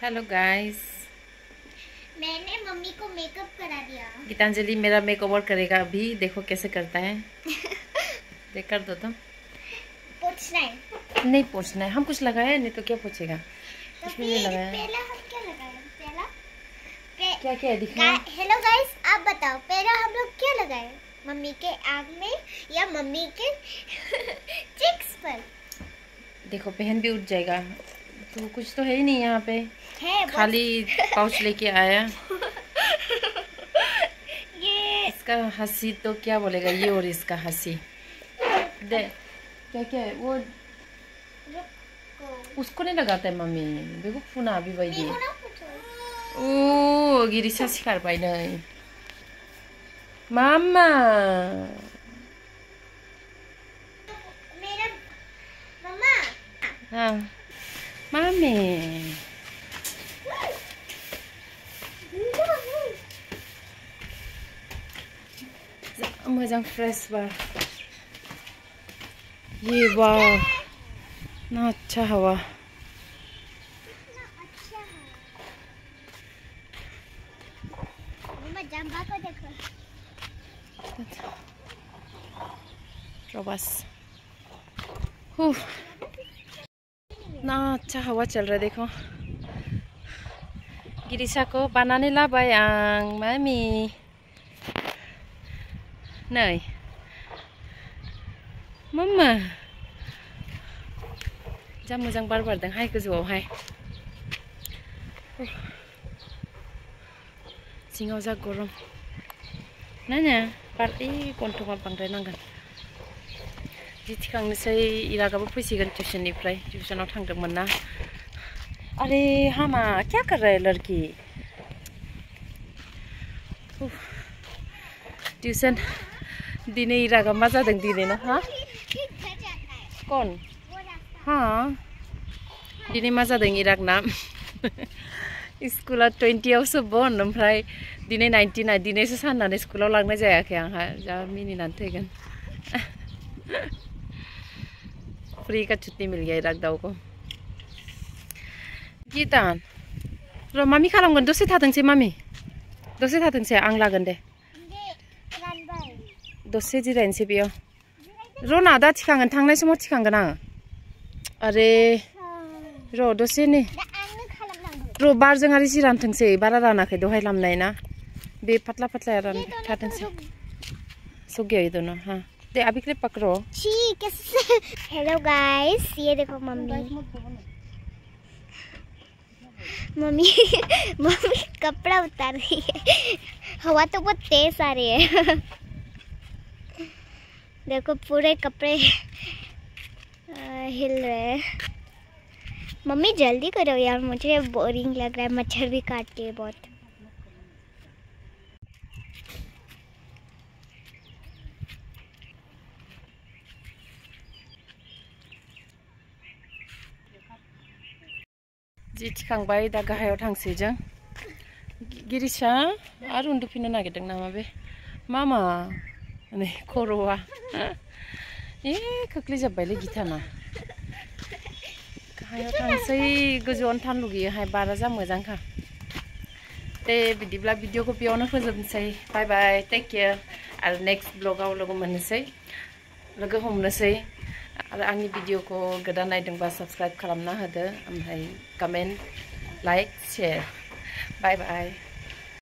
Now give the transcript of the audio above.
Hello guys, मैंने mummy को makeup करा दिया। गीतांजलि मेरा मेकओवर करेगा अभी। देखो कैसे करता है। देख कर दो तुम। पूछना है? नहीं पूछना है, हम कुछ लगाया नहीं तो क्या पूछेगा। तो कुछ भी नहीं लगाया। पहला हम क्या लगाए? क्या क्या है दिखाओ। हेलो गाइस, आप बताओ पहला हम लोग क्या लगाए? मम्मी के आँख में या मम्मी के चिक्स पर? देखो पहन भी उठ जाएगा। तो कुछ तो है ही नहीं यहाँ पे, है खाली पाउच लेके आया। ये इसका हंसी तो क्या बोलेगा ये, और इसका हंसी दे। क्या क्या है वो? उसको नहीं लगाता है मम्मी। देखो फुना अभी वही ओ गिरिसा सिखारबाय नै मामा। मेरा मम्मा। हाँ मामी। मोजां फ्रेश बार। ये वाह ना अच्छा हवा। मम्मा जंबा को देखो। बस ना अच्छा हवा चल रहा है। देखो गिरिसा को बनाने लाबाय आं मामी नै मम्मा। जा मोजां बार बारदों हाय गोजौआवहाय। सिङाव जा गरम नायनो बार गन्थङा बांद्राय नांगोन। जि थिखांनोसै इरागाबो फैसिगोन टिउसननिफ्राय। टिउसनाव थांदोंमोन ना। अरे हामा क्या कर रहा है लड़की। ट्यूशन दिने इरागा मा जादों दिने ना? हाँ कौन? हाँ दिने मा जादों इरागना। स्कूला 20आवसो बन्द, ओमफ्राय दिनै 19 दिनैसो साननानै स्कुलाव लांनाय जायाखै आंहा। जा मिनिनानै थैगोन। फ्री का छुट्टी मिल गया इराग दाव को। गीतान र मामी खालामगोन। दसे थाथोंसै मामी, दसे थाथोंसै आं लागोन दे। दसे जिरायनोसै बेयाव। र' ना दा थिखांगोन, थांनाय समाव थिखांगोन आं। अरे र' दसे ने र' बारजों आरो जि रानथोंसै। बारा रानाखै दहाय लामनाय ना, बे पतला पतला रान थाथोंसै। सो गया ये दोनों। हाँ दे अभी के लिए पकड़ो। ठीक है। हेलो गाइस, ये देखो मम्मी मम्मी मम्मी कपड़ा उतार रही है। हवा तो बहुत तेज आ रही है। देखो पूरे कपड़े हिल रहे हैं। मम्मी जल्दी करो यार, मुझे बोरिंग लग रहा है। मच्छर भी काटती है बहुत। जि थिखांबाय दा गाहायाव थांसै जों। गिरिसा आरो उन्दुफिननो नागिरदों नामा बे मामा? नै खर'आ खोख्लैजोब्बायलै गिथाना। गाहायाव थांसै, गोजौआवनो थानो लुगैयोहाय, बारा जा मोजांखा। दे बिदिब्ला भिडिअखौ बेयावनो फोजोबनोसै। Bye bye, take care. आरो नेक्स्ट ब्लगाव लोगो मोननोसै, लोगो हमनोसै। आरो आंनि भिडिअखौ गोदान नायदोंबा साबस्क्राइब खालामना होदो, ओमफ्राय comment like share. Bye bye.